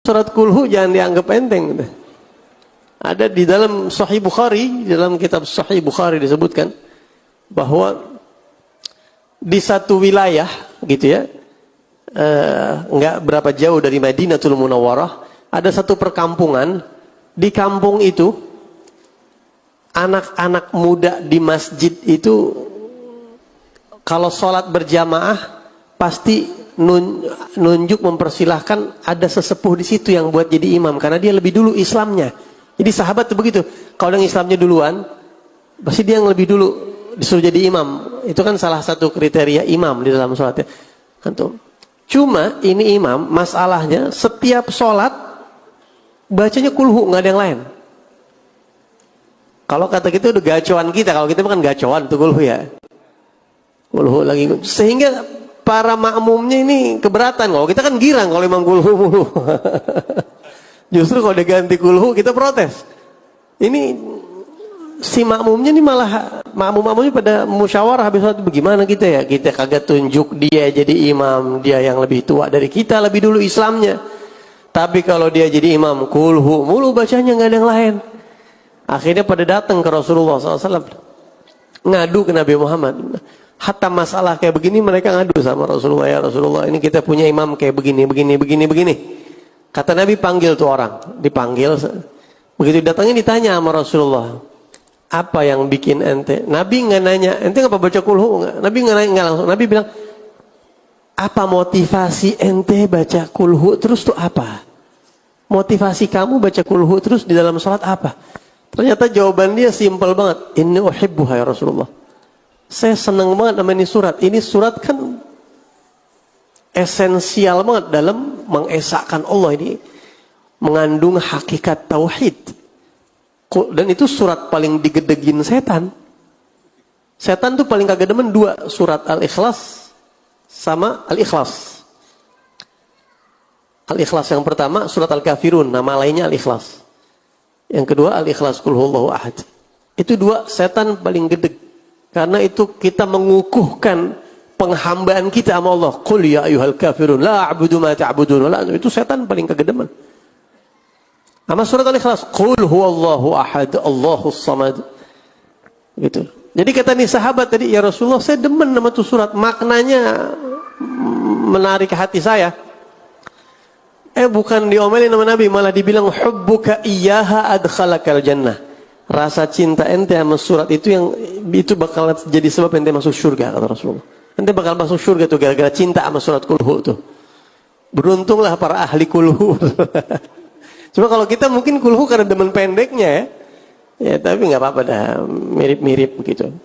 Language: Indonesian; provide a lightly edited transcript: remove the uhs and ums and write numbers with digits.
Surat Kulhu jangan dianggap enteng. Ada di dalam Sahih Bukhari, dalam kitab Sahih Bukhari disebutkan bahwa di satu wilayah gitu ya, nggak berapa jauh dari Madinatul Munawwarah, ada satu perkampungan. Di kampung itu anak-anak muda di masjid itu kalau sholat berjamaah pasti nunjuk mempersilahkan ada sesepuh di situ yang buat jadi imam karena dia lebih dulu Islamnya. Jadi sahabat tuh begitu, kalau yang Islamnya duluan pasti dia yang lebih dulu disuruh jadi imam. Itu kan salah satu kriteria imam di dalam sholatnya. Cuma ini imam, masalahnya setiap sholat bacanya kulhu, nggak ada yang lain. Kalau kata kita udah gacoan kita, kalau kita bukan gacoan tuh kulhu ya. Kulhu lagi, sehingga para makmumnya ini keberatan. Kalau kita kan girang kalau imam kulhu mulu. Justru kalau dia ganti kulhu kita protes. Ini si makmumnya ini malah makmum-makmumnya pada musyawarah habis sholat, bagaimana kita ya? Kita kagak tunjuk dia jadi imam, dia yang lebih tua dari kita, lebih dulu Islamnya. Tapi kalau dia jadi imam kulhu mulu bacanya, nggak ada yang lain. Akhirnya pada datang ke Rasulullah SAW, ngadu ke Nabi Muhammad. Hatta masalah kayak begini mereka ngadu sama Rasulullah, ya Rasulullah ini kita punya imam kayak begini. Kata Nabi, panggil tuh orang. Dipanggil, begitu datangnya ditanya sama Rasulullah, apa yang bikin ente? Nabi nggak nanya, ente ngapa baca kulhu? Nabi nggak nanya, nggak langsung. Nabi bilang, apa motivasi ente baca kulhu terus tuh apa? Motivasi kamu baca kulhu terus di dalam sholat apa? Ternyata jawaban dia simpel banget. Inni uhibbuha ya Rasulullah. Saya senang banget sama ini surat. Ini surat kan esensial banget dalam mengesahkan Allah, ini mengandung hakikat tauhid. Dan itu surat paling digedegin setan. Setan tuh paling kagak demen dua, surat Al-Ikhlas sama Al-Ikhlas. Al-Ikhlas yang pertama surat Al-Kafirun, nama lainnya Al-Ikhlas. Yang kedua Al-Ikhlas Qul Huwallahu Ahad. Itu dua setan paling gedeg. Karena itu kita mengukuhkan penghambaan kita sama Allah. Qul ya ayyuhal kafirun la a'budu ma ta'budun. Itu setan paling kegedeman. Sama surat Al-Ikhlas, Qul huwallahu ahad, Allahus samad. Gitu. Jadi kata nih sahabat tadi, ya Rasulullah saya demen sama tuh surat, maknanya menarik hati saya. Bukan diomelin sama Nabi, malah dibilang hubbuka iyyaha adkhalakal jannah. Rasa cinta ente sama surat itu yang itu bakal jadi sebab ente masuk surga, kata Rasulullah. Ente bakal masuk surga tuh gara-gara cinta sama surat kulhu tuh. Beruntunglah para ahli kulhu. Cuma kalau kita mungkin kulhu karena demen pendeknya ya. Ya tapi nggak apa-apa dah, mirip-mirip begitu.